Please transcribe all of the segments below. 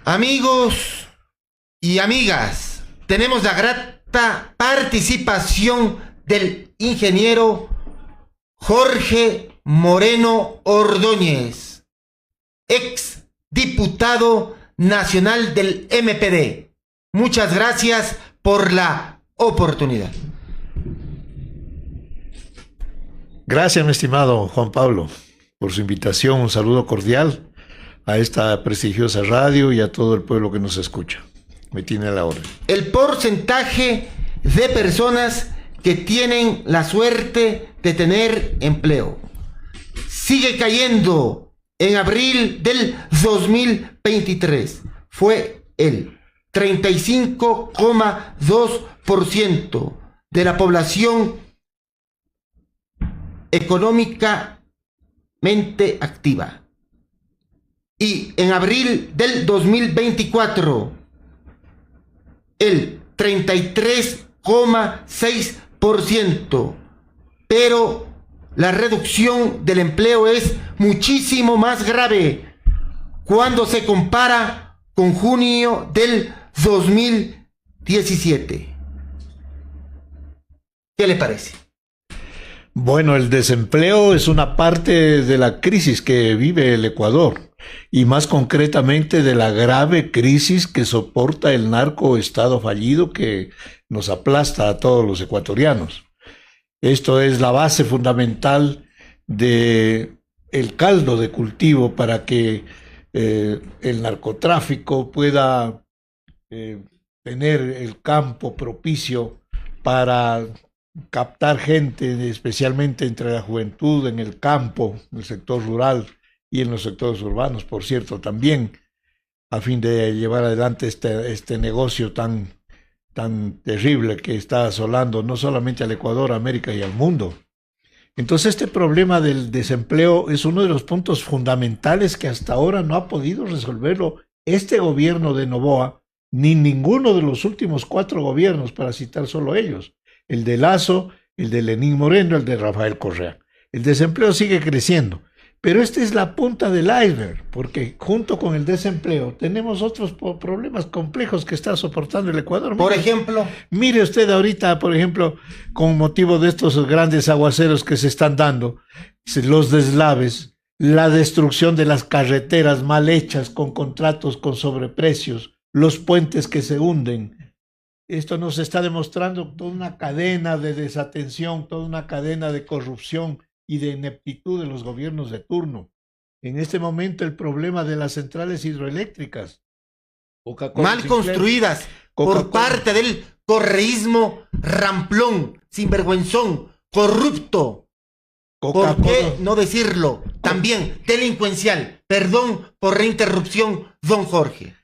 Amigos y amigas, tenemos la grata participación del ingeniero Jorge Moreno Ordóñez, ex diputado nacional del MPD. Muchas gracias por la oportunidad. Gracias, mi estimado Juan Pablo, por su invitación. Un saludo cordial a esta prestigiosa radio y a todo el pueblo que nos escucha. Me tiene a la orden. El porcentaje de personas que tienen la suerte de tener empleo sigue cayendo. En abril del 2023 fue el 35,2% de la población económicamente activa. Y en abril del 2024, el 33,6%. Pero la reducción del empleo es muchísimo más grave cuando se compara con junio del 2017. ¿Qué le parece? Bueno, el desempleo es una parte de la crisis que vive el Ecuador y más concretamente de la grave crisis que soporta el narcoestado fallido que nos aplasta a todos los ecuatorianos. Esto es la base fundamental de el caldo de cultivo para que el narcotráfico pueda tener el campo propicio para captar gente, especialmente entre la juventud, en el campo, en el sector rural y en los sectores urbanos, por cierto, también, a fin de llevar adelante este negocio tan terrible que está asolando no solamente al Ecuador, a América y al mundo. Entonces este problema del desempleo es uno de los puntos fundamentales que hasta ahora no ha podido resolverlo este gobierno de Noboa, ni ninguno de los últimos 4 gobiernos, para citar solo ellos, el de Lasso, el de Lenín Moreno, el de Rafael Correa. El desempleo sigue creciendo. Pero esta es la punta del iceberg, porque junto con el desempleo tenemos otros problemas complejos que está soportando el Ecuador. Por ejemplo, mire usted ahorita, por ejemplo, con motivo de estos grandes aguaceros que se están dando, los deslaves, la destrucción de las carreteras mal hechas con contratos con sobreprecios, los puentes que se hunden. Esto nos está demostrando toda una cadena de desatención, toda una cadena de corrupción y de ineptitud de los gobiernos de turno. En este momento el problema de las centrales hidroeléctricas mal construidas por parte del correísmo ramplón, sinvergüenzón, corrupto, ¿por qué no decirlo? También delincuencial. Perdón por la interrupción, don Jorge.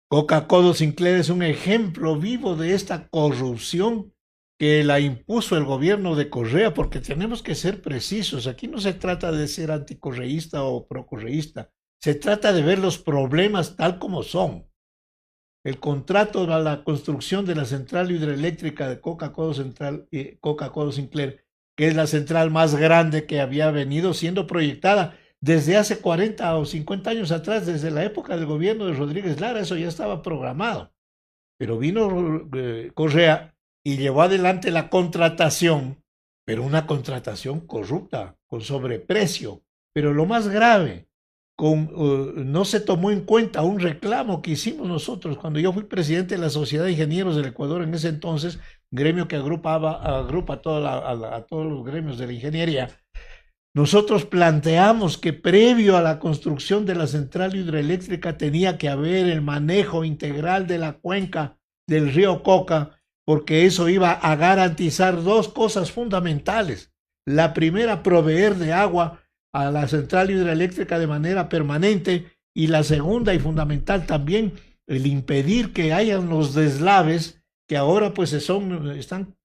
Coca-Cola Sinclair es un ejemplo vivo de esta corrupción que la impuso el gobierno de Correa, porque tenemos que ser precisos. Aquí no se trata de ser anticorreísta o procorreísta, se trata de ver los problemas tal como son. El contrato para la construcción de la central hidroeléctrica de Coca-Cola Sinclair, que es la central más grande que había venido siendo proyectada desde hace 40 o 50 años atrás, desde la época del gobierno de Rodríguez Lara, eso ya estaba programado. Pero vino Correa y llevó adelante la contratación, pero una contratación corrupta, con sobreprecio. Pero lo más grave, no se tomó en cuenta un reclamo que hicimos nosotros cuando yo fui presidente de la Sociedad de Ingenieros del Ecuador en ese entonces, gremio que agrupa a todos los gremios de la ingeniería. Nosotros planteamos que previo a la construcción de la central hidroeléctrica tenía que haber el manejo integral de la cuenca del río Coca, porque eso iba a garantizar 2 cosas fundamentales. La primera, proveer de agua a la central hidroeléctrica de manera permanente, y la segunda y fundamental también, el impedir que hayan los deslaves que ahora pues están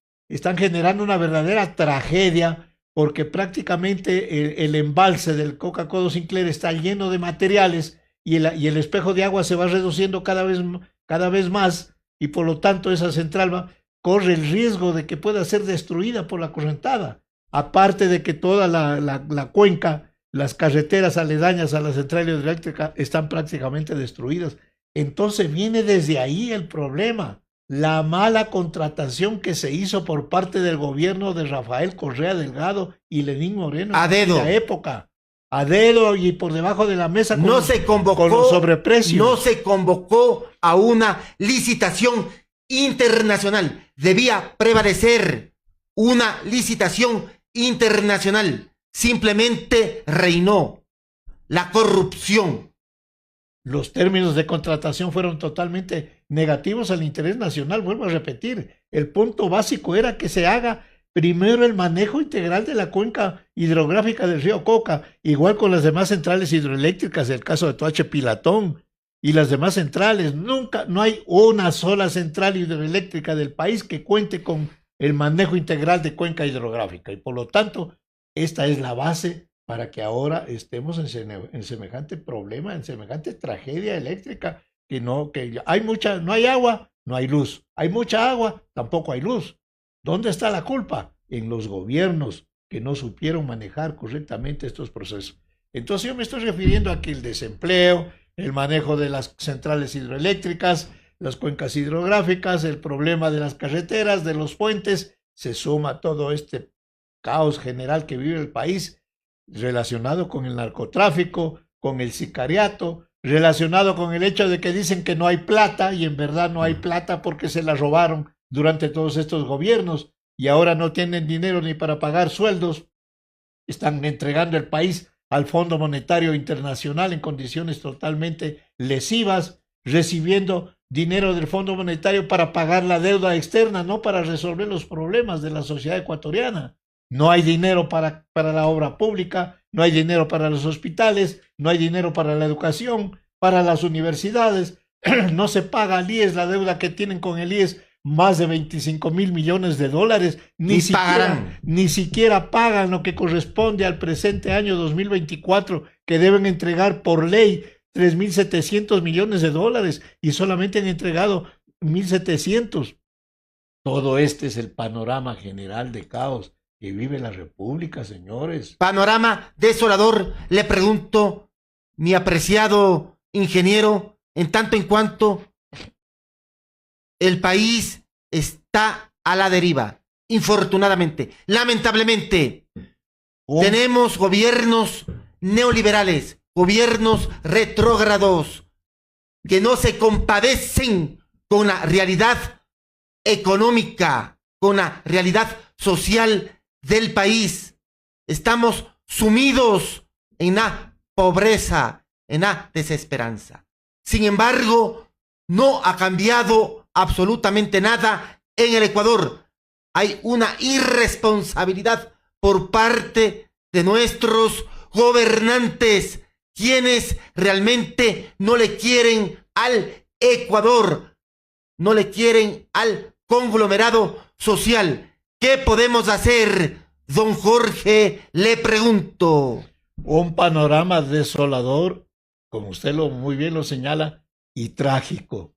generando una verdadera tragedia, porque prácticamente el embalse del Coca-Cola Sinclair está lleno de materiales y el espejo de agua se va reduciendo cada vez más, y por lo tanto esa central corre el riesgo de que pueda ser destruida por la correntada. Aparte de que toda la cuenca, las carreteras aledañas a la central hidroeléctrica están prácticamente destruidas. Entonces viene desde ahí el problema. La mala contratación que se hizo por parte del gobierno de Rafael Correa Delgado y Lenín Moreno a dedo. En la época. A dedo y por debajo de la mesa con los sobreprecios. No se convocó a una licitación internacional. Debía prevalecer una licitación internacional. Simplemente reinó la corrupción. Los términos de contratación fueron totalmente negativos al interés nacional. Vuelvo a repetir, el punto básico era que se haga primero el manejo integral de la cuenca hidrográfica del río Coca, igual con las demás centrales hidroeléctricas, el caso de Toache Pilatón y las demás centrales. No hay una sola central hidroeléctrica del país que cuente con el manejo integral de cuenca hidrográfica, y por lo tanto, esta es la base para que ahora estemos en semejante problema, en semejante tragedia eléctrica, no hay agua, no hay luz. Hay mucha agua, tampoco hay luz. ¿Dónde está la culpa? En los gobiernos que no supieron manejar correctamente estos procesos. Entonces yo me estoy refiriendo a que el desempleo, el manejo de las centrales hidroeléctricas, las cuencas hidrográficas, el problema de las carreteras, de los puentes, se suma todo este caos general que vive el país, relacionado con el narcotráfico, con el sicariato, relacionado con el hecho de que dicen que no hay plata, y en verdad no hay plata porque se la robaron durante todos estos gobiernos y ahora no tienen dinero ni para pagar sueldos. Están entregando el país al Fondo Monetario Internacional en condiciones totalmente lesivas, recibiendo dinero del Fondo Monetario para pagar la deuda externa, no para resolver los problemas de la sociedad ecuatoriana. No hay dinero para la obra pública, no hay dinero para los hospitales, no hay dinero para la educación, para las universidades, no se paga al IES la deuda que tienen con el IES, más de 25,000 millones de dólares, ni siquiera pagan lo que corresponde al presente año 2024, que deben entregar por ley 3,700 millones de dólares y solamente han entregado 1,700. Todo este es el panorama general de caos que vive la República, señores. Panorama desolador, le pregunto, mi apreciado ingeniero, en tanto en cuanto el país está a la deriva, infortunadamente, lamentablemente. Tenemos gobiernos neoliberales, gobiernos retrógrados, que no se compadecen con la realidad económica, con la realidad social del país. Estamos sumidos en la pobreza, en la desesperanza. Sin embargo, no ha cambiado absolutamente nada en el Ecuador. Hay una irresponsabilidad por parte de nuestros gobernantes, quienes realmente no le quieren al Ecuador, no le quieren al conglomerado social. ¿Qué podemos hacer, don Jorge? Le pregunto. Un panorama desolador, como usted muy bien lo señala, y trágico,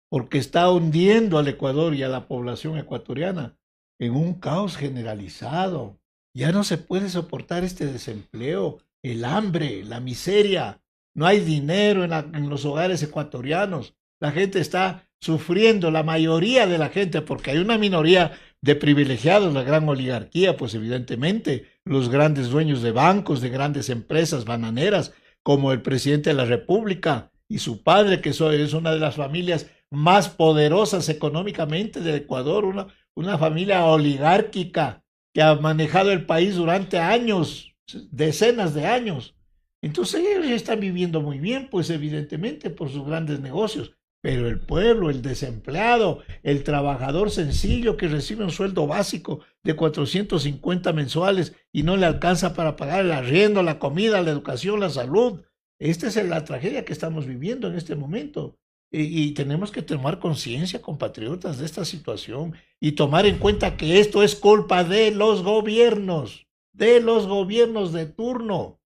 porque está hundiendo al Ecuador y a la población ecuatoriana en un caos generalizado. Ya no se puede soportar este desempleo, el hambre, la miseria. No hay dinero en los hogares ecuatorianos. La gente está sufriendo, la mayoría de la gente, porque hay una minoría de privilegiados, la gran oligarquía, pues evidentemente, los grandes dueños de bancos, de grandes empresas bananeras, como el presidente de la República y su padre, que es una de las familias más poderosas económicamente del Ecuador, una familia oligárquica que ha manejado el país durante años, decenas de años. Entonces ellos ya están viviendo muy bien, pues evidentemente por sus grandes negocios. Pero el pueblo, el desempleado, el trabajador sencillo que recibe un sueldo básico de 450 mensuales y no le alcanza para pagar el arriendo, la comida, la educación, la salud. Esta es la tragedia que estamos viviendo en este momento. Y tenemos que tomar conciencia, compatriotas, de esta situación y tomar en cuenta que esto es culpa de los gobiernos de turno.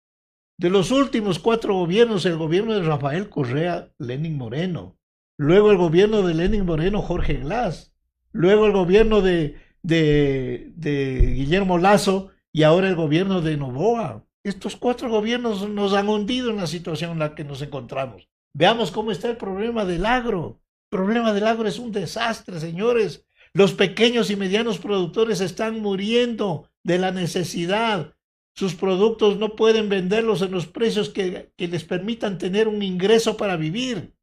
De los últimos 4 gobiernos, el gobierno de Rafael Correa, Lenín Moreno. Luego el gobierno de Lenín Moreno, Jorge Glass. Luego el gobierno de Guillermo Lasso y ahora el gobierno de Noboa. Estos 4 gobiernos nos han hundido en la situación en la que nos encontramos. Veamos cómo está el problema del agro. El problema del agro es un desastre, señores. Los pequeños y medianos productores están muriendo de la necesidad. Sus productos no pueden venderlos en los precios que les permitan tener un ingreso para vivir.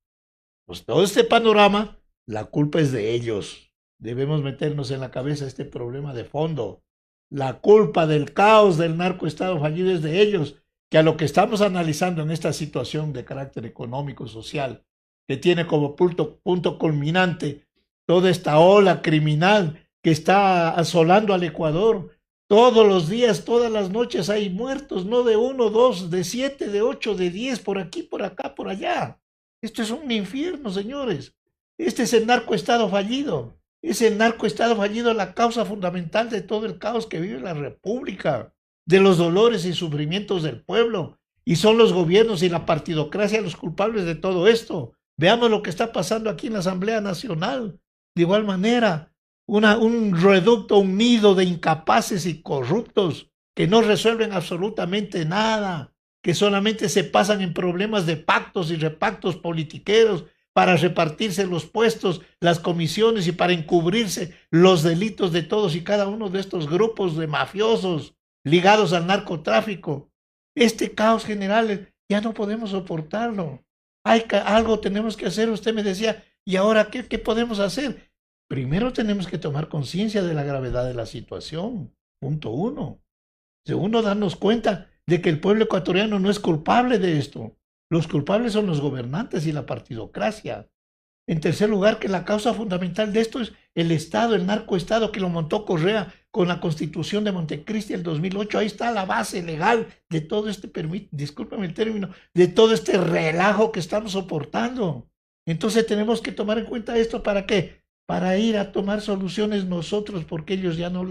Pues todo este panorama, la culpa es de ellos. Debemos meternos en la cabeza este problema de fondo. La culpa del caos del narcoestado fallido es de ellos, que a lo que estamos analizando en esta situación de carácter económico, social, que tiene como punto culminante toda esta ola criminal que está asolando al Ecuador. Todos los días, todas las noches hay muertos, no de 1, 2, de 7, de 8, de 10, por aquí, por acá, por allá. Esto es un infierno, señores. Este es el narcoestado fallido. Es el narcoestado fallido la causa fundamental de todo el caos que vive la República, de los dolores y sufrimientos del pueblo. Y son los gobiernos y la partidocracia los culpables de todo esto. Veamos lo que está pasando aquí en la Asamblea Nacional. De igual manera, un reducto, un nido de incapaces y corruptos que no resuelven absolutamente nada, que solamente se pasan en problemas de pactos y repactos politiqueros para repartirse los puestos, las comisiones y para encubrirse los delitos de todos y cada uno de estos grupos de mafiosos ligados al narcotráfico. Este caos general ya no podemos soportarlo. Algo tenemos que hacer. Usted me decía, ¿y ahora qué podemos hacer? Primero tenemos que tomar conciencia de la gravedad de la situación. Punto 1. Segundo, darnos cuenta de que el pueblo ecuatoriano no es culpable de esto. Los culpables son los gobernantes y la partidocracia. En tercer lugar, que la causa fundamental de esto es el Estado, el narcoestado que lo montó Correa con la Constitución de Montecristi del 2008. Ahí está la base legal de todo este, discúlpame el término, de todo este relajo que estamos soportando. Entonces tenemos que tomar en cuenta esto. ¿Para qué? Para ir a tomar soluciones nosotros, porque ellos ya no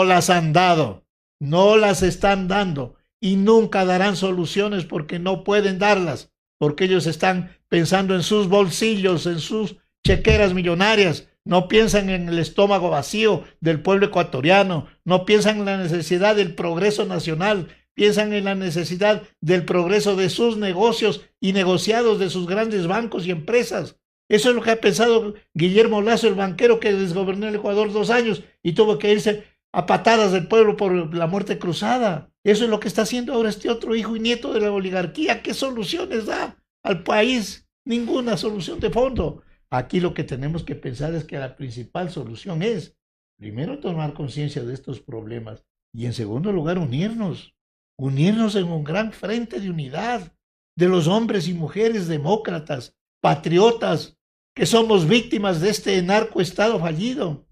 las han dado, no las están dando y nunca darán soluciones porque no pueden darlas, porque ellos están pensando en sus bolsillos, en sus chequeras millonarias, no piensan en el estómago vacío del pueblo ecuatoriano, no piensan en la necesidad del progreso nacional, piensan en la necesidad del progreso de sus negocios y negociados de sus grandes bancos y empresas. Eso es lo que ha pensado Guillermo Lasso, el banquero que desgobernó el Ecuador 2 años y tuvo que irse a patadas del pueblo por la muerte cruzada. Eso es lo que está haciendo ahora este otro hijo y nieto de la oligarquía. ¿Qué soluciones da al país? Ninguna solución de fondo. Aquí lo que tenemos que pensar es que la principal solución es, primero, tomar conciencia de estos problemas y, en segundo lugar, unirnos en un gran frente de unidad de los hombres y mujeres demócratas, patriotas, que somos víctimas de este narcoestado fallido,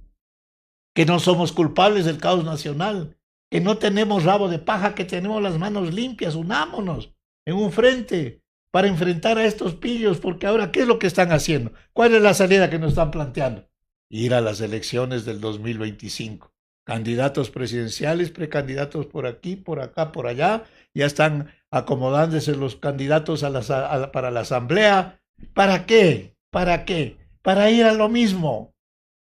que no somos culpables del caos nacional, que no tenemos rabo de paja, que tenemos las manos limpias. Unámonos en un frente para enfrentar a estos pillos, porque ahora, ¿qué es lo que están haciendo? ¿Cuál es la salida que nos están planteando? Ir a las elecciones del 2025. Candidatos presidenciales, precandidatos por aquí, por acá, por allá. Ya están acomodándose los candidatos para la asamblea. ¿Para qué? ¿Para qué? Para ir a lo mismo.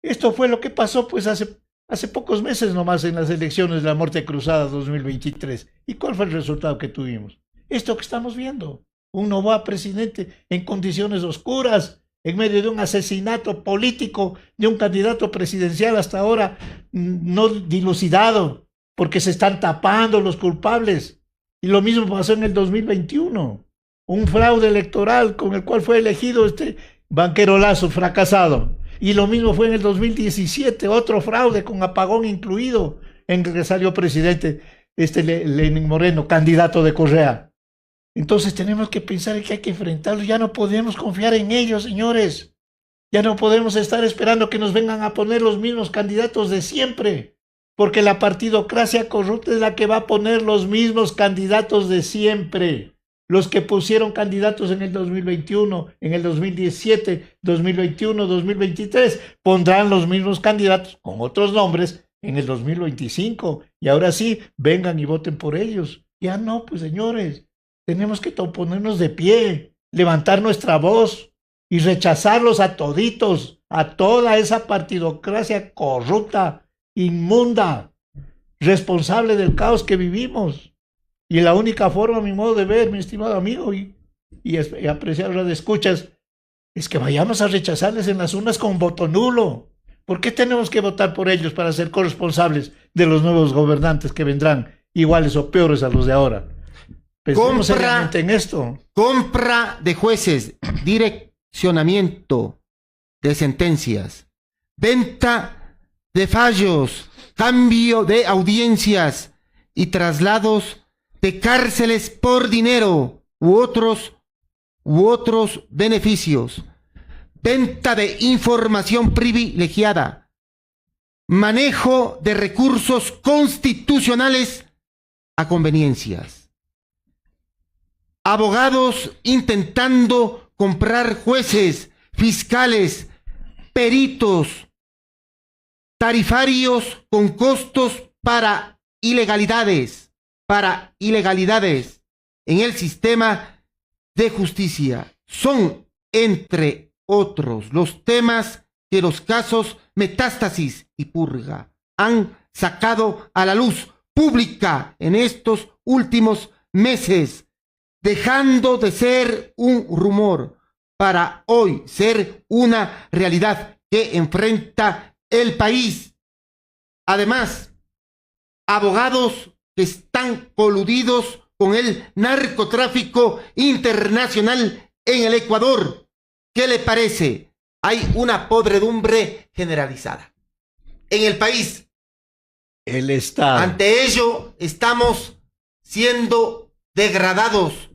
Esto fue lo que pasó pues hace pocos meses nomás en las elecciones de la muerte cruzada 2023. ¿Y cuál fue el resultado que tuvimos? Esto que estamos viendo. Un Noboa presidente en condiciones oscuras, en medio de un asesinato político de un candidato presidencial hasta ahora no dilucidado, porque se están tapando los culpables. Y lo mismo pasó en el 2021. Un fraude electoral con el cual fue elegido este banquero Lasso, fracasado. Y lo mismo fue en el 2017, otro fraude con apagón incluido, en que salió presidente Lenín Moreno, candidato de Correa. Entonces tenemos que pensar que hay que enfrentarlo. Ya no podemos confiar en ellos, señores. Ya no podemos estar esperando que nos vengan a poner los mismos candidatos de siempre, porque la partidocracia corrupta es la que va a poner los mismos candidatos de siempre. Los que pusieron candidatos en el 2021, en el 2017, 2021, 2023, pondrán los mismos candidatos con otros nombres en el 2025. Y ahora sí, vengan y voten por ellos. Ya no, pues señores, tenemos que ponernos de pie, levantar nuestra voz y rechazarlos a toditos, a toda esa partidocracia corrupta, inmunda, responsable del caos que vivimos. Y la única forma, a mi modo de ver, mi estimado amigo, y y apreciados radioescuchas, es que vayamos a rechazarles en las urnas con voto nulo. ¿Por qué tenemos que votar por ellos para ser corresponsables de los nuevos gobernantes que vendrán, iguales o peores a los de ahora? Pensemos seriamente en esto. Compra de jueces, direccionamiento de sentencias, venta de fallos, cambio de audiencias y traslados de cárceles por dinero u otros beneficios, venta de información privilegiada, manejo de recursos constitucionales a conveniencias, abogados intentando comprar jueces, fiscales, peritos, tarifarios con costos para ilegalidades en el sistema de justicia. Son, entre otros, los temas que los casos Metástasis y Purga han sacado a la luz pública en estos últimos meses, dejando de ser un rumor para hoy ser una realidad que enfrenta el país. Además, abogados que están coludidos con el narcotráfico internacional en el Ecuador. ¿Qué le parece? Hay una podredumbre generalizada en el país. El Estado. Ante ello, estamos siendo degradados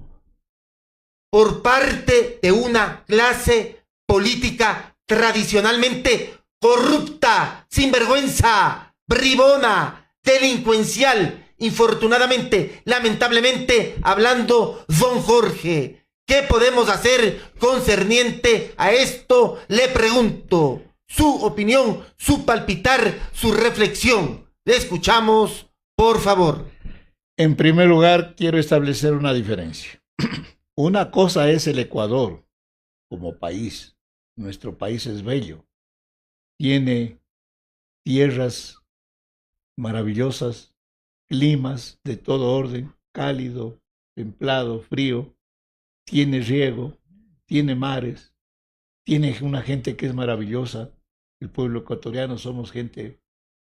por parte de una clase política tradicionalmente corrupta, sinvergüenza, bribona, delincuencial. Infortunadamente, lamentablemente, hablando don Jorge, ¿qué podemos hacer concerniente a esto? Le pregunto, su opinión, su palpitar, su reflexión. Le escuchamos, por favor. En primer lugar, quiero establecer una diferencia. Una cosa es el Ecuador como país. Nuestro país es bello. Tiene tierras maravillosas, climas de todo orden, cálido, templado, frío. Tiene riego, tiene mares, tiene una gente que es maravillosa. El pueblo ecuatoriano somos gente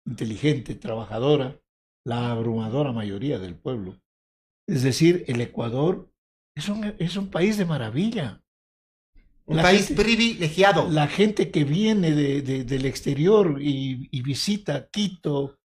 inteligente, trabajadora, la abrumadora mayoría del pueblo. Es decir, el Ecuador es un país de maravilla. Un país privilegiado. La gente que viene del exterior y visita Quito,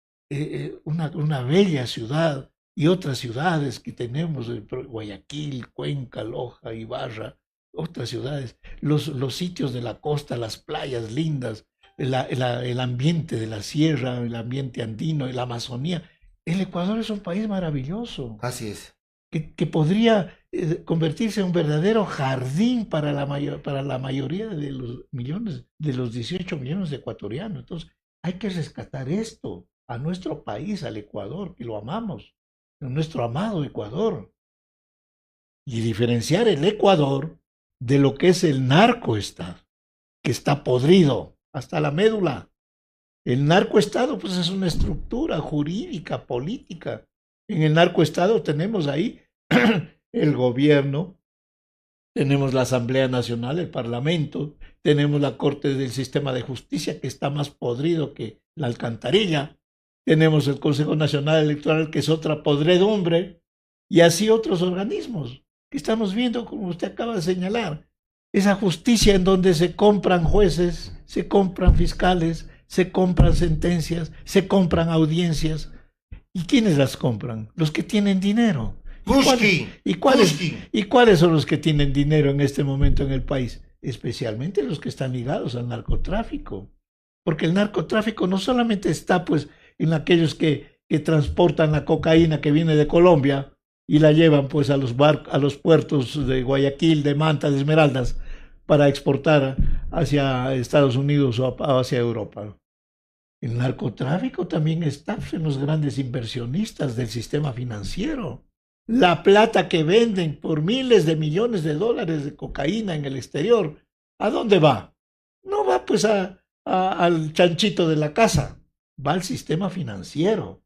una bella ciudad, y otras ciudades que tenemos, Guayaquil, Cuenca, Loja, Ibarra, otras ciudades, los sitios de la costa, las playas lindas, el ambiente de la sierra, el ambiente andino, la Amazonía. El Ecuador es un país maravilloso. Así es. Que podría convertirse en un verdadero jardín para la mayoría de los millones, de los 18 millones de ecuatorianos. Entonces, hay que rescatar esto a nuestro país, al Ecuador, que lo amamos, nuestro amado Ecuador, y diferenciar el Ecuador de lo que es el narcoestado, que está podrido hasta la médula. El narcoestado, pues, es una estructura jurídica, política. En el narcoestado tenemos ahí el gobierno, tenemos la Asamblea Nacional, el Parlamento, tenemos la Corte del Sistema de Justicia, que está más podrido que la alcantarilla, tenemos el Consejo Nacional Electoral, que es otra podredumbre, y así otros organismos que estamos viendo, como usted acaba de señalar. Esa justicia en donde se compran jueces, se compran fiscales, se compran sentencias, se compran audiencias. ¿Y quiénes las compran? Los que tienen dinero. ¿Y cuáles son los que tienen dinero en este momento en el país? Especialmente los que están ligados al narcotráfico. Porque el narcotráfico no solamente está, pues, en aquellos que transportan la cocaína que viene de Colombia y la llevan, pues, a los puertos de Guayaquil, de Manta, de Esmeraldas, para exportar hacia Estados Unidos o hacia Europa. El narcotráfico también está en los grandes inversionistas del sistema financiero. La plata que venden por miles de millones de dólares de cocaína en el exterior, ¿a dónde va? No va, pues, al chanchito de la casa, va al sistema financiero,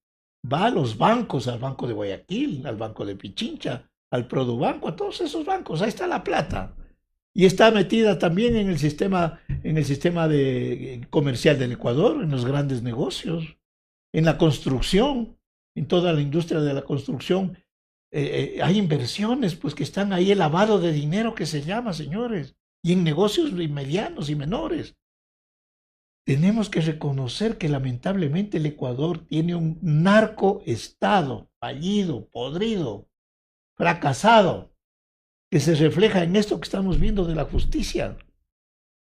va a los bancos, al Banco de Guayaquil, al Banco de Pichincha, al Produbanco, a todos esos bancos, ahí está la plata. Y está metida también en el sistema comercial del Ecuador, en los grandes negocios, en la construcción, en toda la industria de la construcción. Hay inversiones pues que están ahí, el lavado de dinero que se llama, señores, y en negocios medianos y menores. Tenemos que reconocer que lamentablemente el Ecuador tiene un narcoestado fallido, podrido, fracasado, que se refleja en esto que estamos viendo de la justicia.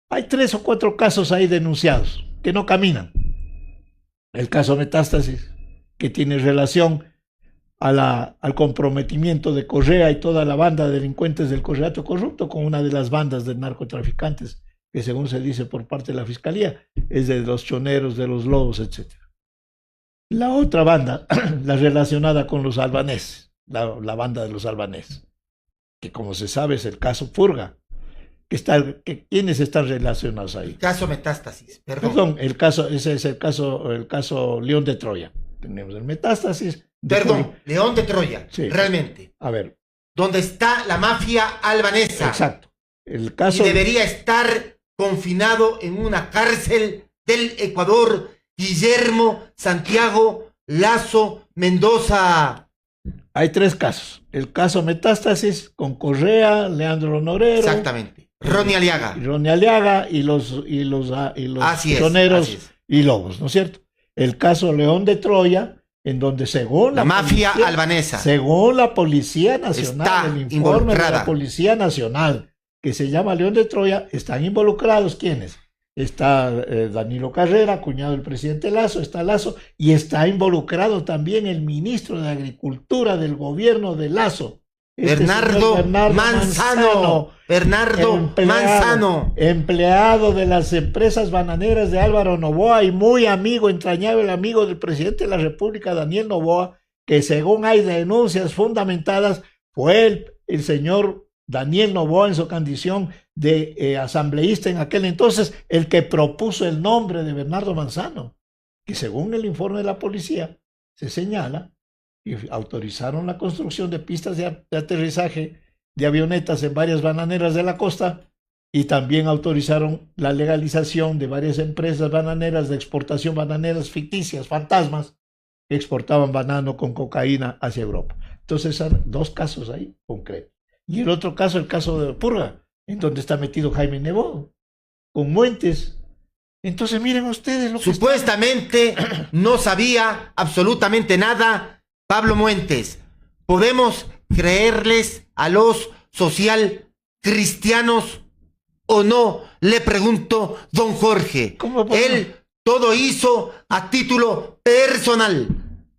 Hay 3 o 4 casos ahí denunciados que no caminan. El caso Metástasis, que tiene relación al comprometimiento de Correa y toda la banda de delincuentes del Correato Corrupto con una de las bandas de narcotraficantes, que según se dice por parte de la Fiscalía, es de los choneros, de los lobos, etc. La otra banda, la relacionada con los albaneses, la banda de los albaneses, que como se sabe es el caso Purga, ¿quiénes están relacionados ahí? El caso Metástasis, Perdón, ese es el caso León de Troya. Tenemos el Metástasis. Perdón, León de Troya, sí. Realmente. A ver. Donde está la mafia albanesa. Exacto. El caso... Y debería estar confinado en una cárcel del Ecuador, Guillermo Santiago Lazo Mendoza. Hay 3 casos. El caso Metástasis con Correa, Leandro Norero. Exactamente. Ronnie Aliaga. Ronnie Aliaga y los choneros y lobos, ¿no es cierto? El caso León de Troya, en donde según la mafia albanesa, según la Policía Nacional, el informe de la Policía Nacional, que se llama León de Troya, están involucrados ¿quiénes? Está Danilo Carrera, cuñado del presidente Lazo, está Lazo, y está involucrado también el ministro de Agricultura del gobierno de Lazo, Bernardo Manzano. Empleado de las empresas bananeras de Álvaro Noboa y muy amigo, entrañable amigo del presidente de la República, Daniel Noboa, que según hay denuncias fundamentadas, fue el señor Daniel Noboa en su condición de asambleísta en aquel entonces, el que propuso el nombre de Bernardo Manzano, que según el informe de la policía se señala y autorizaron la construcción de pistas de aterrizaje de avionetas en varias bananeras de la costa y también autorizaron la legalización de varias empresas bananeras de exportación, bananeras ficticias, fantasmas, que exportaban banano con cocaína hacia Europa. Entonces, hay 2 casos ahí concretos. Y el otro caso, el caso de Purga, en donde está metido Jaime Nebot, con Muentes. Entonces, miren ustedes lo que supuestamente no sabía absolutamente nada Pablo Muentes. ¿Podemos creerles a los social cristianos o no? Le pregunto, don Jorge. Él todo hizo a título personal.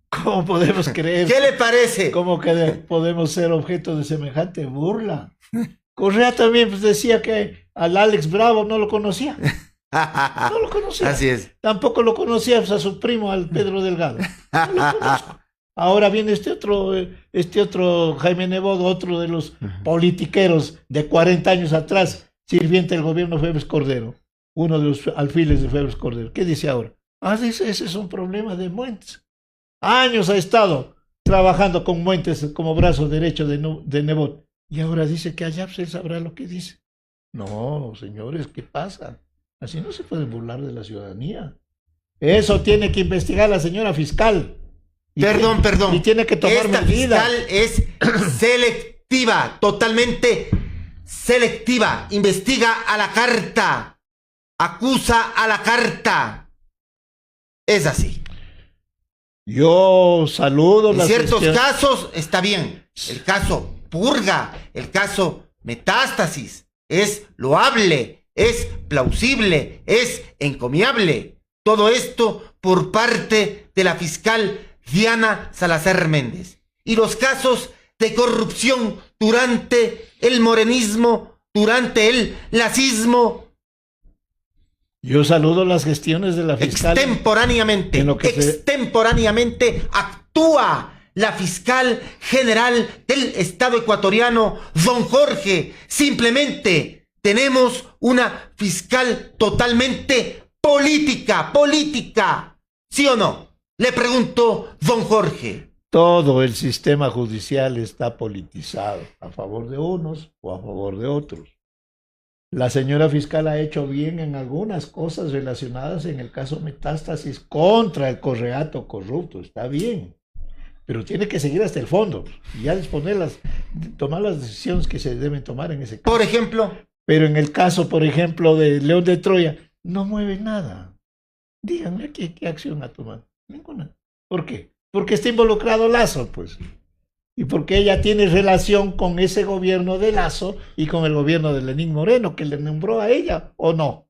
¿Cómo podemos creer? ¿Qué le parece? ¿Cómo que podemos ser objeto de semejante burla? Correa también pues, decía que al Alex Bravo no lo conocía. No lo conocía. Así es. Tampoco lo conocía pues, a su primo, al Pedro Delgado. No lo conozco. Ahora viene este otro Jaime Nebot, otro de los politiqueros de 40 años atrás, sirviente del gobierno Febres Cordero, uno de los alfiles de Febres Cordero. ¿Qué dice ahora? Dice, ese es un problema de Muentes. Años ha estado trabajando con Muentes como brazo derecho de Nebot. Y ahora dice que allá él sabrá lo que dice. No, señores, ¿qué pasa? Así no se puede burlar de la ciudadanía. Eso tiene que investigar la señora fiscal. Perdón. Y tiene que tomar medidas. Esta fiscal es selectiva, totalmente selectiva. Investiga a la carta. Acusa a la carta. Es así. Yo saludo en ciertos casos está bien. El caso Purga, el caso Metástasis, es loable, es plausible, es encomiable. Todo esto por parte de la fiscal Diana Salazar Méndez. Y los casos de corrupción durante el morenismo, durante el lacismo. Yo saludo las gestiones de la fiscal. Extemporáneamente actúa la fiscal general del Estado ecuatoriano, don Jorge. Simplemente tenemos una fiscal totalmente política. ¿Sí o no? Le pregunto, don Jorge. Todo el sistema judicial está politizado, a favor de unos o a favor de otros. La señora fiscal ha hecho bien en algunas cosas relacionadas en el caso Metástasis contra el correato corrupto, está bien, pero tiene que seguir hasta el fondo y ya tomar las decisiones que se deben tomar en ese caso. Por ejemplo. Pero en el caso, por ejemplo, de León de Troya, no mueve nada. Díganme qué acción ha tomado. Ninguna. ¿Por qué? Porque está involucrado Lazo, pues. Y porque ella tiene relación con ese gobierno de Lazo y con el gobierno de Lenín Moreno, que le nombró a ella, ¿o no?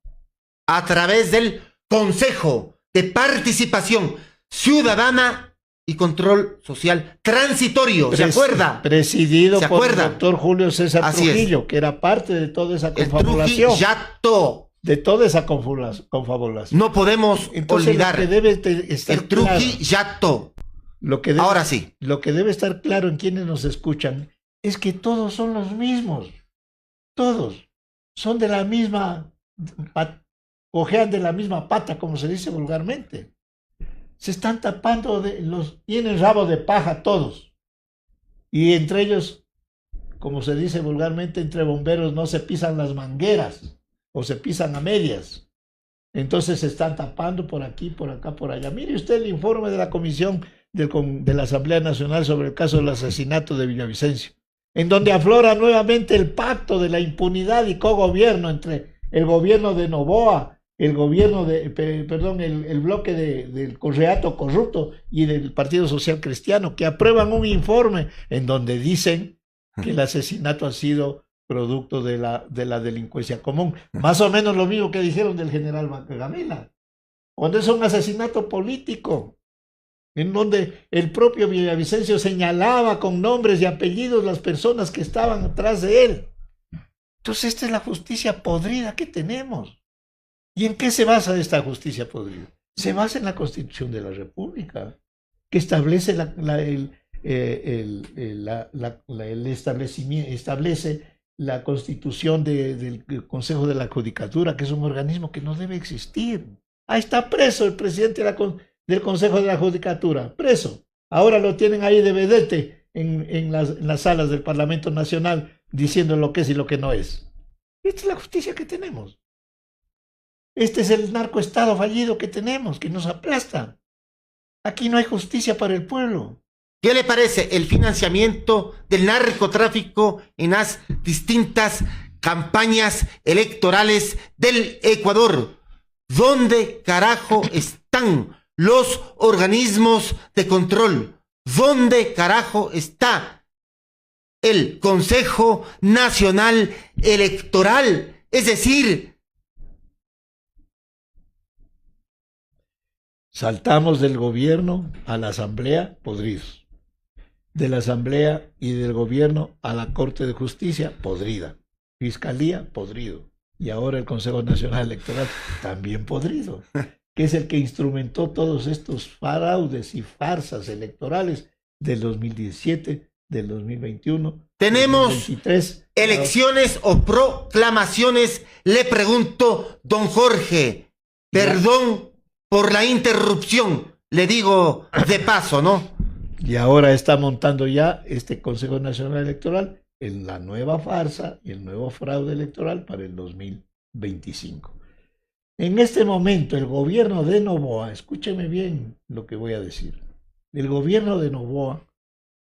A través del Consejo de Participación Ciudadana y Control Social Transitorio, ¿se acuerda? Presidido ¿Se por el acuerda? doctor Julio César Así Trujillo, es. que era parte de toda esa El confabulación. Trujillato. De toda esa confabulación. No podemos Entonces, olvidar. lo que debe estar El claro, Trujillato. Ahora sí. Lo que debe estar claro en quienes nos escuchan es que todos son los mismos. Todos son de la misma, cojean de la misma pata, como se dice vulgarmente. Se están tapando tienen rabo de paja todos. Y entre ellos, como se dice vulgarmente, entre bomberos no se pisan las mangueras o se pisan a medias. Entonces se están tapando por aquí, por acá, por allá. Mire usted el informe de la Comisión de la Asamblea Nacional sobre el caso del asesinato de Villavicencio, en donde aflora nuevamente el pacto de la impunidad y cogobierno entre el gobierno de Noboa, el gobierno el bloque del correato corrupto y del Partido Social Cristiano, que aprueban un informe en donde dicen que el asesinato ha sido producto de la delincuencia común. Más o menos lo mismo que dijeron del general Gamila, cuando es un asesinato político, en donde el propio Villavicencio señalaba con nombres y apellidos las personas que estaban atrás de él. Entonces esta es la justicia podrida que tenemos. ¿Y en qué se basa esta justicia podrida? Se basa en la Constitución de la República, que establece establece la constitución del Consejo de la Judicatura, que es un organismo que no debe existir. Ahí está preso el presidente del Consejo de la Judicatura, preso. Ahora lo tienen ahí de vedette en las salas del Parlamento Nacional diciendo lo que es y lo que no es. Esta es la justicia que tenemos. Este es el narcoestado fallido que tenemos, que nos aplasta. Aquí no hay justicia para el pueblo. ¿Qué le parece el financiamiento del narcotráfico en las distintas campañas electorales del Ecuador? ¿Dónde carajo están los organismos de control? ¿Dónde carajo está el Consejo Nacional Electoral? Es decir, saltamos del gobierno a la asamblea podridos. De la asamblea y del gobierno a la Corte de Justicia podrida. Fiscalía podrido. Y ahora el Consejo Nacional Electoral también podrido, que es el que instrumentó todos estos fraudes y farsas electorales del 2017, del 2021. Tenemos 2023. Elecciones o proclamaciones. Le pregunto, don Jorge, perdón por la interrupción, le digo de paso, ¿no? Y ahora está montando ya este Consejo Nacional Electoral en la nueva farsa y el nuevo fraude electoral para el 2025. En este momento, el gobierno de Noboa, escúcheme bien lo que voy a decir, el gobierno de Noboa,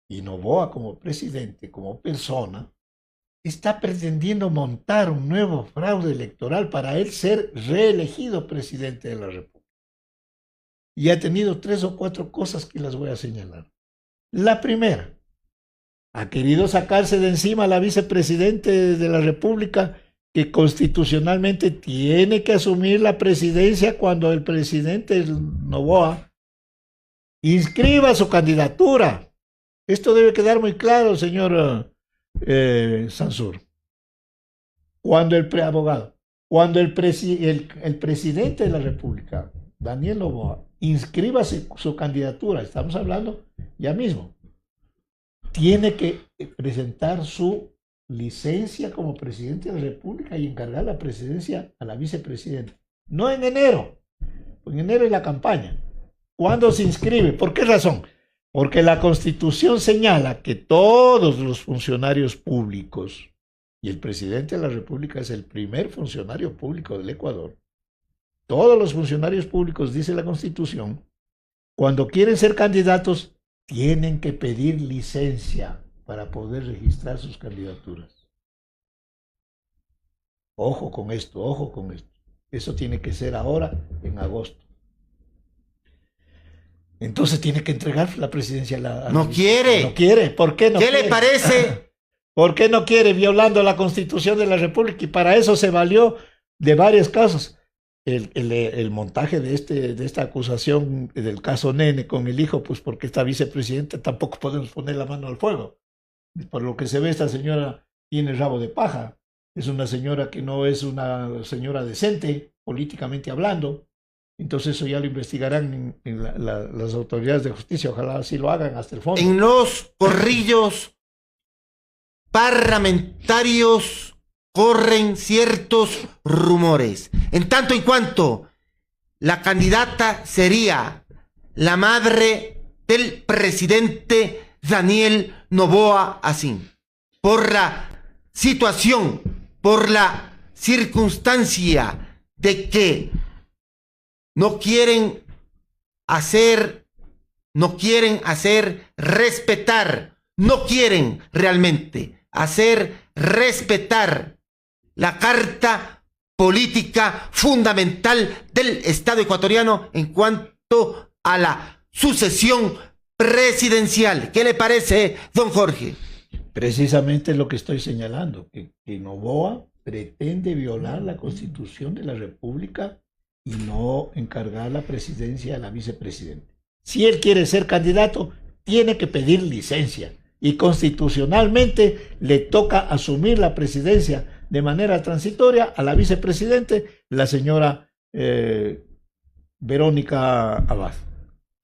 y Noboa como presidente, como persona, está pretendiendo montar un nuevo fraude electoral para él ser reelegido presidente de la República. Y ha tenido 3 o 4 cosas que las voy a señalar. La primera, ha querido sacarse de encima a la vicepresidente de la República, que constitucionalmente tiene que asumir la presidencia cuando el presidente Noboa inscriba su candidatura. Esto debe quedar muy claro, señor Sansur. Cuando el presidente de la República, Daniel Noboa, inscriba su candidatura, estamos hablando ya mismo, tiene que presentar su licencia como presidente de la República y encargar la presidencia a la vicepresidenta. No en enero, en enero es la campaña. ¿Cuándo se inscribe? ¿Por qué razón? Porque la Constitución señala que todos los funcionarios públicos, y el presidente de la República es el primer funcionario público del Ecuador, todos los funcionarios públicos, dice la Constitución, cuando quieren ser candidatos, tienen que pedir licencia para poder registrar sus candidaturas. Ojo con esto, ojo con esto. Eso tiene que ser ahora, en agosto. Entonces tiene que entregar la presidencia a la... No quiere. No quiere. ¿Por qué no ¿Qué quiere? le parece? ¿Por qué no quiere? Violando la Constitución de la República. Y para eso se valió de varios casos. El montaje de esta acusación del caso Nene con el hijo, pues porque esta vicepresidenta tampoco podemos poner la mano al fuego. Por lo que se ve, esta señora tiene rabo de paja. Es una señora que no es una señora decente, políticamente hablando. Entonces eso ya lo investigarán en las autoridades de justicia. Ojalá así lo hagan hasta el fondo. En los corrillos parlamentarios corren ciertos rumores. En tanto y cuanto la candidata sería la madre del presidente Daniel Noboa Asín. Por la situación, por la circunstancia de que no quieren hacer respetar, no quieren realmente hacer respetar la carta política fundamental del Estado ecuatoriano en cuanto a la sucesión presidencial. ¿Qué le parece, don Jorge? Precisamente lo que estoy señalando, que Noboa pretende violar la Constitución de la República y no encargar la presidencia a la vicepresidenta. Si él quiere ser candidato, tiene que pedir licencia y constitucionalmente le toca asumir la presidencia de manera transitoria a la vicepresidente, la señora Verónica Abad.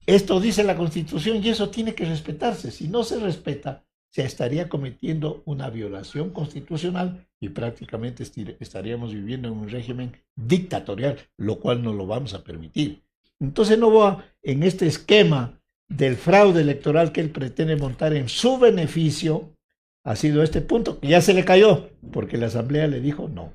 Esto dice la Constitución y eso tiene que respetarse. Si no se respeta, se estaría cometiendo una violación constitucional y prácticamente estaríamos viviendo en un régimen dictatorial, lo cual no lo vamos a permitir. Entonces Noboa, en este esquema del fraude electoral que él pretende montar en su beneficio, ha sido este punto, que ya se le cayó, porque la Asamblea le dijo no.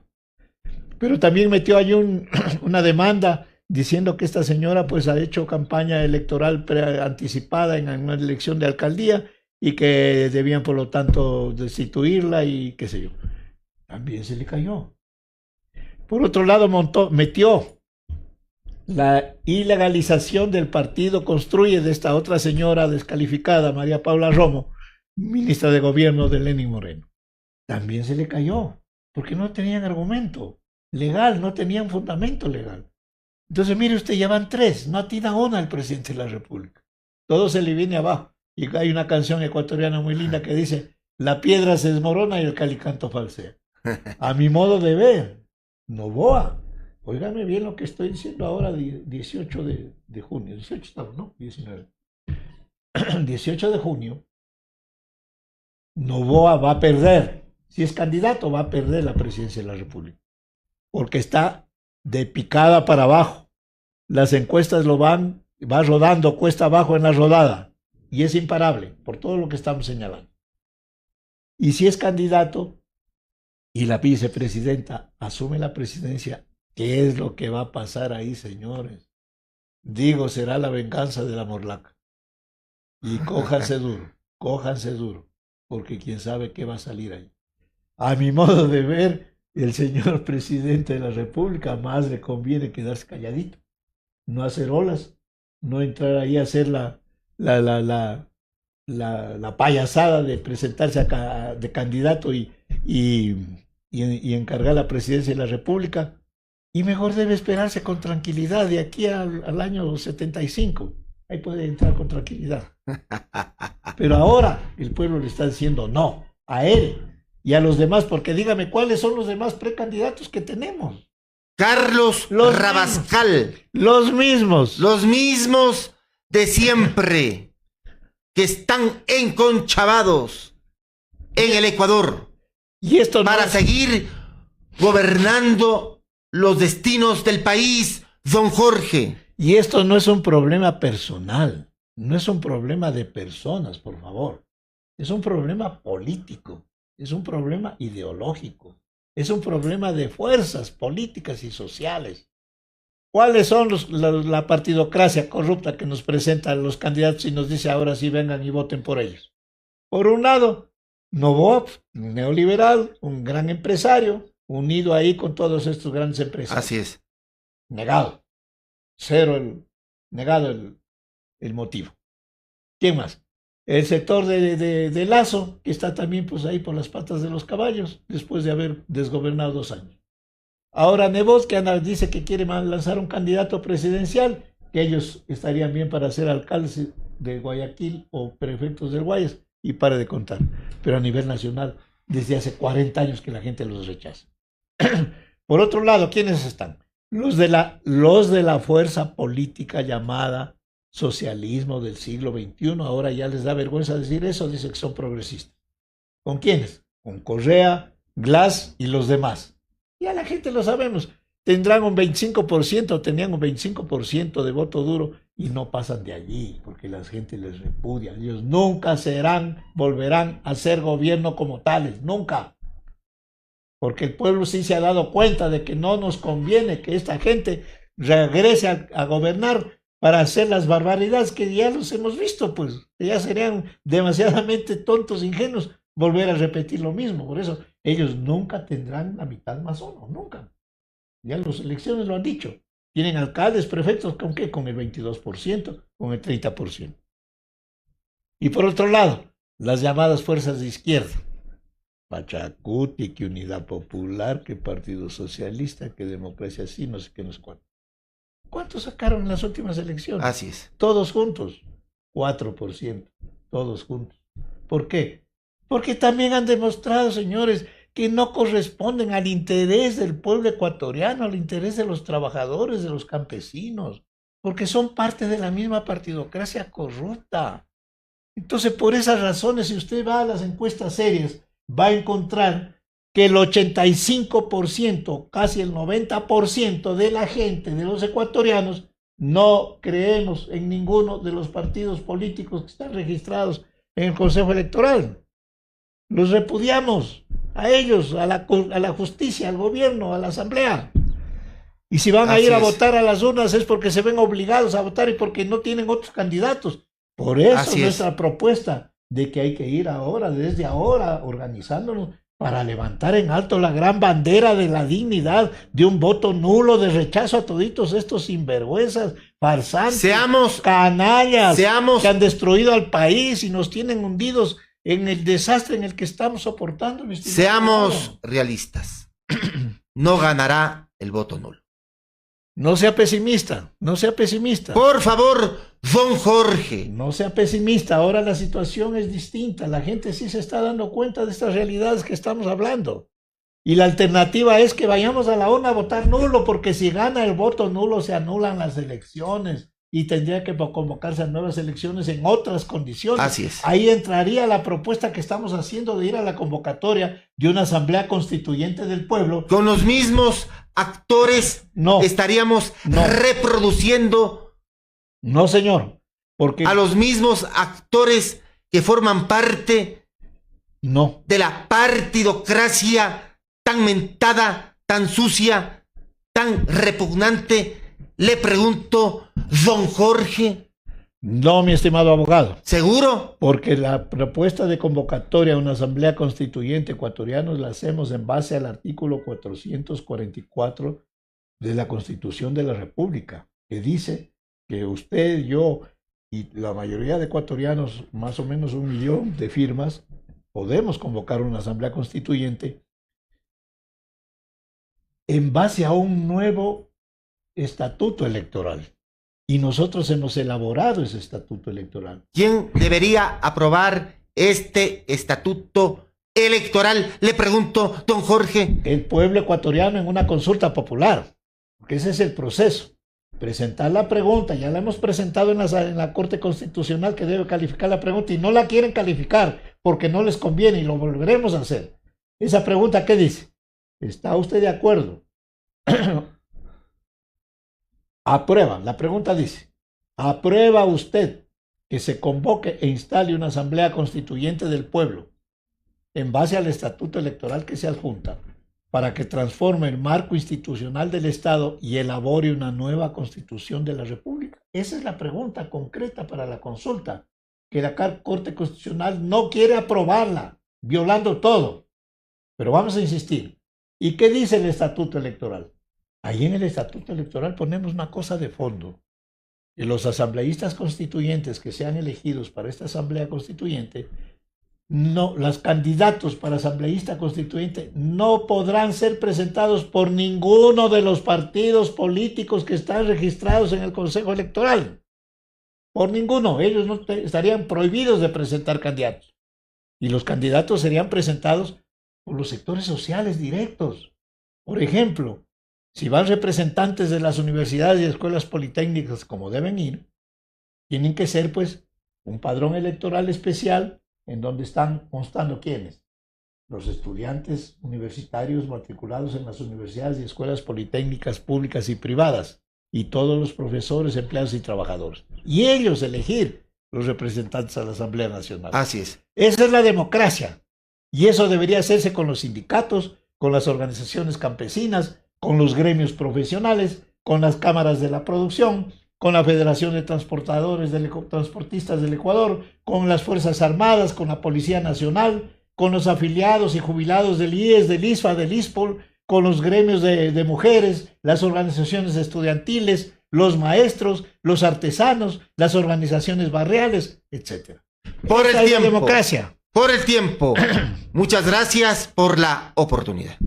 Pero también metió ahí una demanda diciendo que esta señora pues ha hecho campaña electoral anticipada en una elección de alcaldía y que debían por lo tanto destituirla y qué sé yo. También se le cayó. Por otro lado metió la ilegalización del partido Construye de esta otra señora descalificada, María Paula Romo, ministra de gobierno de Lenín Moreno. También se le cayó, porque no tenían argumento legal, no tenían fundamento legal. Entonces, mire usted, ya van 3, no atina una el presidente de la República. Todo se le viene abajo. Y hay una canción ecuatoriana muy linda que dice, la piedra se desmorona y el calicanto falsea. A mi modo de ver, Noboa, óigame bien lo que estoy diciendo ahora, 18 de junio, 18 estamos, ¿no? 19. 18 de junio, Noboa va a perder, si es candidato va a perder la presidencia de la República, porque está de picada para abajo. Las encuestas va rodando cuesta abajo en la rodada y es imparable por todo lo que estamos señalando. Y si es candidato y la vicepresidenta asume la presidencia, ¿qué es lo que va a pasar ahí, señores? Digo, será la venganza de la morlaca. Y cójanse duro, porque quién sabe qué va a salir ahí. A mi modo de ver, el señor presidente de la República más le conviene quedarse calladito, no hacer olas, no entrar ahí a hacer la payasada de presentarse de candidato y encargar la presidencia de la República, y mejor debe esperarse con tranquilidad de aquí al año 75. Ahí puede entrar con tranquilidad. Pero ahora el pueblo le está diciendo no a él y a los demás, porque dígame cuáles son los demás precandidatos que tenemos. Carlos Rabascal. Los mismos De siempre, que están enconchavados en el Ecuador y esto para seguir gobernando los destinos del país, don Jorge. Y esto no es un problema personal. no es un problema de personas, por favor. Es un problema político, es un problema ideológico, es un problema de fuerzas políticas y sociales. ¿Cuáles son la partidocracia corrupta que nos presentan los candidatos y nos dice ahora sí vengan y voten por ellos? Por un lado, Novop, un neoliberal, un gran empresario, unido ahí con todos estos grandes empresarios. Así es. Negado. Negado el motivo. ¿Quién más? El sector de Lazo, que está también pues ahí por las patas de los caballos, después de haber desgobernado 2 años. Ahora Nebot, que dice que quiere lanzar un candidato presidencial, que ellos estarían bien para ser alcaldes de Guayaquil o prefectos del Guayas, y pare de contar. Pero a nivel nacional, desde hace 40 años que la gente los rechaza. Por otro lado, ¿quiénes están? Los de la fuerza política llamada socialismo del siglo XXI, ahora ya les da vergüenza decir eso, dicen que son progresistas. ¿Con quiénes? Con Correa, Glass y los demás. Ya la gente lo sabemos. Tendrán un 25%, tenían un 25% de voto duro y no pasan de allí porque la gente les repudia. Ellos nunca volverán a ser gobierno como tales, nunca. Porque el pueblo sí se ha dado cuenta de que no nos conviene que esta gente regrese a gobernar para hacer las barbaridades que ya los hemos visto, pues ya serían demasiadamente tontos, ingenuos, volver a repetir lo mismo. Por eso ellos nunca tendrán la mitad más uno, nunca. Ya las elecciones lo han dicho. Tienen alcaldes, prefectos, ¿con qué? Con el 22%, con el 30%. Y por otro lado, las llamadas fuerzas de izquierda. Pachacuti, que Unidad Popular, que Partido Socialista, que Democracia Sí, no sé qué, no sé cuánto. ¿Cuántos sacaron en las últimas elecciones? Así es. Todos juntos. 4%. Todos juntos. ¿Por qué? Porque también han demostrado, señores, que no corresponden al interés del pueblo ecuatoriano, al interés de los trabajadores, de los campesinos, porque son parte de la misma partidocracia corrupta. Entonces, por esas razones, si usted va a las encuestas serias, va a encontrar que el 85%, casi el 90% de la gente, de los ecuatorianos, no creemos en ninguno de los partidos políticos que están registrados en el Consejo Electoral. Los repudiamos a ellos, a la justicia, al gobierno, a la asamblea. Y si van a ir a votar a las urnas es porque se ven obligados a votar y porque no tienen otros candidatos. Por eso nuestra propuesta de que hay que ir ahora, desde ahora, organizándonos para levantar en alto la gran bandera de la dignidad, de un voto nulo, de rechazo a toditos estos sinvergüenzas, farsantes, canallas, que han destruido al país y nos tienen hundidos en el desastre en el que estamos soportando. Seamos realistas. No ganará el voto nulo. No sea pesimista, no sea pesimista. Por favor, don Jorge. No sea pesimista, ahora la situación es distinta. La gente sí se está dando cuenta de estas realidades que estamos hablando. Y la alternativa es que vayamos a la urna a votar nulo, porque si gana el voto nulo se anulan las elecciones y tendría que convocarse a nuevas elecciones en otras condiciones. Así es. Ahí entraría la propuesta que estamos haciendo de ir a la convocatoria de una asamblea constituyente del pueblo. Con los mismos actores estaríamos reproduciendo. No, señor. Porque a los mismos actores que forman parte de la partidocracia tan mentada, tan sucia, tan repugnante. Le pregunto, don Jorge. No, mi estimado abogado. ¿Seguro? Porque la propuesta de convocatoria a una asamblea constituyente ecuatoriana la hacemos en base al artículo 444 de la Constitución de la República, que dice que usted, yo y la mayoría de ecuatorianos, más o menos 1 millón de firmas, podemos convocar una asamblea constituyente en base a un nuevo estatuto electoral. Y nosotros hemos elaborado ese estatuto electoral. ¿Quién debería aprobar este estatuto electoral? Le pregunto, don Jorge. El pueblo ecuatoriano en una consulta popular, porque ese es el proceso. Presentar la pregunta, ya la hemos presentado en la Corte Constitucional, que debe calificar la pregunta y no la quieren calificar porque no les conviene y lo volveremos a hacer. Esa pregunta, ¿qué dice? ¿Está usted de acuerdo? Aprueba. La pregunta dice, ¿aprueba usted que se convoque e instale una asamblea constituyente del pueblo en base al estatuto electoral que se adjunta para que transforme el marco institucional del Estado y elabore una nueva constitución de la República. Esa es la pregunta concreta para la consulta, que la Corte Constitucional no quiere aprobarla, violando todo. Pero vamos a insistir. ¿Y qué dice el estatuto electoral? Ahí en el estatuto electoral ponemos una cosa de fondo. Que los asambleístas constituyentes que sean elegidos para esta asamblea constituyente, los candidatos para asambleísta constituyente no podrán ser presentados por ninguno de los partidos políticos que están registrados en el Consejo Electoral. Por ninguno. Ellos no estarían prohibidos de presentar candidatos. Y los candidatos serían presentados por los sectores sociales directos. Por ejemplo, si van representantes de las universidades y escuelas politécnicas como deben ir, tienen que ser pues un padrón electoral especial en donde están constando ¿quiénes? Los estudiantes universitarios matriculados en las universidades y escuelas politécnicas públicas y privadas y todos los profesores, empleados y trabajadores. Y ellos elegir los representantes a la Asamblea Nacional. Así es. Esa es la democracia. Y eso debería hacerse con los sindicatos, con las organizaciones campesinas, con los gremios profesionales, con las cámaras de la producción, con la Federación de Transportistas del Ecuador, con las Fuerzas Armadas, con la Policía Nacional, con los afiliados y jubilados del IES, del ISFA, del ISPOL, con los gremios de mujeres, las organizaciones estudiantiles, los maestros, los artesanos, las organizaciones barriales, etc. Por el tiempo. Democracia. Por el tiempo. Muchas gracias por la oportunidad.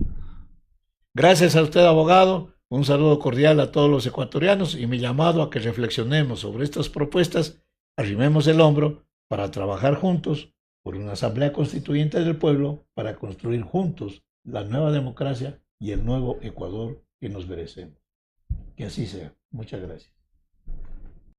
Gracias a usted, abogado. Un saludo cordial a todos los ecuatorianos y mi llamado a que reflexionemos sobre estas propuestas, arrimemos el hombro para trabajar juntos por una asamblea constituyente del pueblo para construir juntos la nueva democracia y el nuevo Ecuador que nos merecemos. Que así sea. Muchas gracias.